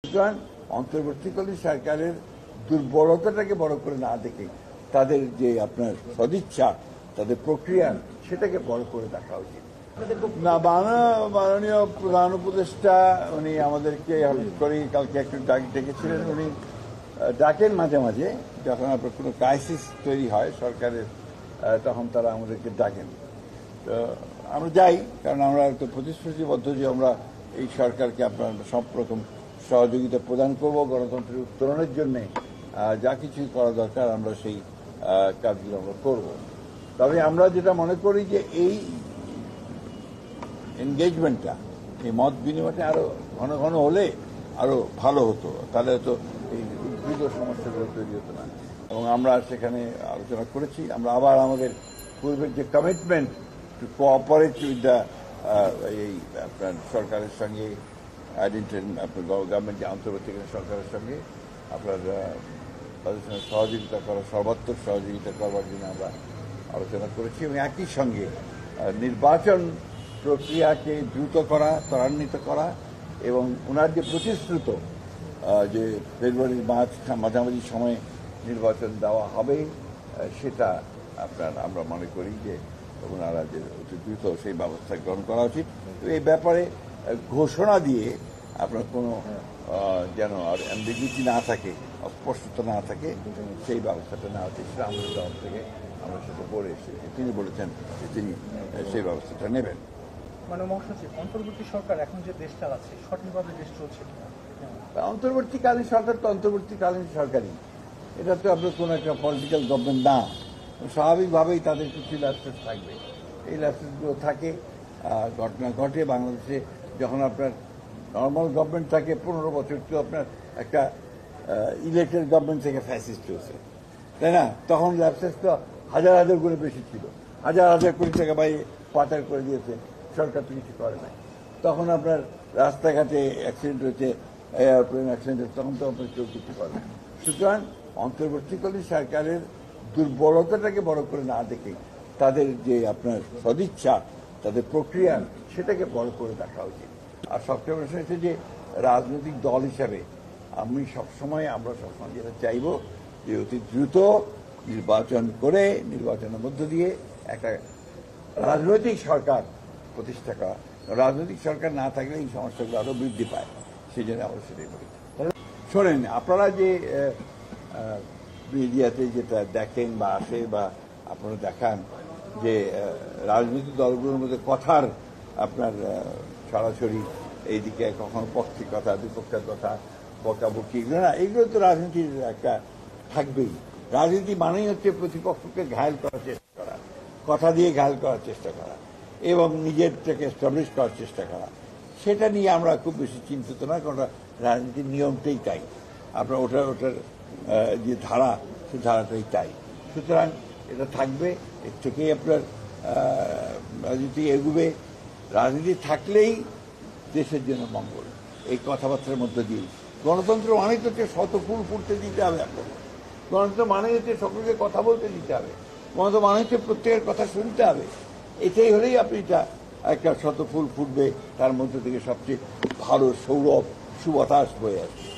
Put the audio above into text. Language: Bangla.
সুতরাং অন্তর্বর্তীকালীন সরকারের দুর্বলতাটাকে বড় করে না দেখে তাদের যে আপনার সদিচ্ছা, তাদের প্রক্রিয়া, সেটাকে বড় করে দেখা উচিত। না, মাননীয় প্রধান উপদেষ্টা উনি আমাদেরকে করেই কালকে একটু ডেকেছিলেন। উনি ডাকেন মাঝে মাঝে, যখন আপনার কোনো ক্রাইসিস তৈরি হয় সরকারের, তখন তারা আমাদেরকে ডাকেন। তো আমরা যাই, কারণ আমরা তো প্রতিশ্রুতিবদ্ধ যে আমরা এই সরকারকে আপনার সব রকম সহযোগিতা প্রদান করব গণতন্ত্রের উত্তরণের জন্যে। যা কিছু করা দরকার আমরা সেই কাজগুলো আমরা করব। তবে আমরা যেটা মনে করি যে এই এনগেজমেন্টটা, এই মত বিনিময়টা আরো ঘন ঘন হলে আরো ভালো হতো, তাহলে হয়তো এই উদ্ভিদ সমস্যাগুলো তৈরি হতো না। এবং আমরা সেখানে আলোচনা করেছি। আমরা আবার আমাদের পূর্বের যে commitment to cooperate with the এই আপনার সরকারের সঙ্গে, আপনার গভর্নমেন্ট যে অন্তর্বর্তীকালীন সরকারের সঙ্গে আপনার তাদের সঙ্গে সহযোগিতা করা, সর্বাত্মক সহযোগিতা করবার জন্য আমরা আলোচনা করেছি। এবং একই সঙ্গে নির্বাচন প্রক্রিয়াকে দ্রুত করা, ত্বরান্বিত করা, এবং ওনার যে প্রতিশ্রুত যে ফেব্রুয়ারির মাঝামাঝি সময়ে নির্বাচন দেওয়া হবে, সেটা আপনার আমরা মনে করি যে ওনারা যে অতি দ্রুত সেই ব্যবস্থা গ্রহণ করা উচিত। এই ব্যাপারে ঘোষণা দিয়ে আপনার কোনো যেন আর অ্যাম্বিগুইটি না থাকে, অস্পষ্টতা না থাকে, সেই ব্যবস্থাটা নেওয়া উচিত। সেটা আমাদের তরফ থেকে আমরা সেটা বলে এসেছি। তিনি বলেছেন যে তিনি সেই ব্যবস্থাটা নেবেন। মানে মহাসচিব, অন্তর্বর্তী সরকার এখন যে দেশ চালাচ্ছে সঠিকভাবে দেশ চলছে কিনা? অন্তর্বর্তীকালীন সরকার তো অন্তর্বর্তীকালীন সরকারই, এটা তো আপনার কোনো একটা পলিটিক্যাল গভর্নমেন্ট না। স্বাভাবিকভাবেই তাদের কিছু ল্যাপসেস থাকবে। এই ল্যাপসেসগুলো থাকে, ঘটনা ঘটে বাংলাদেশে। যখন আপনার নর্মাল গভর্নমেন্ট থাকে 15 বছর, তো আপনার একটা ইলেক্টেড গভর্নমেন্ট থেকে ফ্যাসিস্ট হয়েছে, তাই না? তখন ল্যাপসেস তো হাজার হাজার গুণে বেশি ছিল। হাজার হাজার কোটি টাকা বাইরে পাচার করে দিয়েছে, সরকার তো কিছু করে নাই। তখন আপনার রাস্তাঘাটে অ্যাক্সিডেন্ট হয়েছে, এয়ারপ্লেন অ্যাক্সিডেন্ট হয়েছে, তখন তো আপনার কেউ কিছু করে না। সুতরাং অন্তর্বর্তীকালীন সরকারের দুর্বলতাটাকে বড় করে না দেখে তাদের যে আপনার সদিচ্ছা, তাদের প্রক্রিয়া, সেটাকে বড় করে দেখা উচিত। আর সবচেয়ে বড় হচ্ছে যে রাজনৈতিক দল হিসাবে আমরা সবসময় যেটা চাইব যে অতি দ্রুত নির্বাচন করে, নির্বাচনের মধ্য দিয়ে একটা রাজনৈতিক সরকার প্রতিষ্ঠা করা। রাজনৈতিক সরকার না থাকলে এই সমস্যাগুলো আরো বৃদ্ধি পায়, সেই জন্য আমরা সেটাই বলি। শোনেন, আপনারা যে মিডিয়াতে যেটা দেখেন বা আসে বা আপনারা দেখান যে রাজনৈতিক দলগুলোর মধ্যে কথার আপনার ছড়াছড়ি, এইদিকে কখনো পক্ষের কথা, বিপক্ষের কথা, বকাবকি, এগুলো না, এগুলো তো রাজনীতির একটা থাকবেই। রাজনীতি মানেই হচ্ছে প্রতিপক্ষকে ঘায়েল করার চেষ্টা করা, কথা দিয়ে ঘায়েল করার চেষ্টা করা, এবং নিজেরটাকে এস্টাবলিশ করার চেষ্টা করা। সেটা নিয়ে আমরা খুব বেশি চিন্তিত না, কারণ রাজনীতির নিয়মটাই তাই। আপনার ওটার যে ধারা, সে ধারাটাই তাই। সুতরাং এটা থাকবে, এর থেকেই আপনার রাজনীতি এগুবে। রাজনীতি থাকলেই দেশের জন্য মঙ্গল, এই কথাবার্তার মধ্যে দিয়েই। গণতন্ত্র মানে হচ্ছে শত ফুল ফুটতে দিতে হবে। এখন গণতন্ত্র মানে হচ্ছে সকলকে কথা বলতে দিতে হবে। গণতন্ত্র মানে হচ্ছে প্রত্যেকের কথা শুনতে হবে। এটাই হলেই আপনি একটা শত ফুল ফুটবে, তার মধ্যে থেকে সবচেয়ে ভালো সৌরভ সুবাতাস বয়ে আসবে।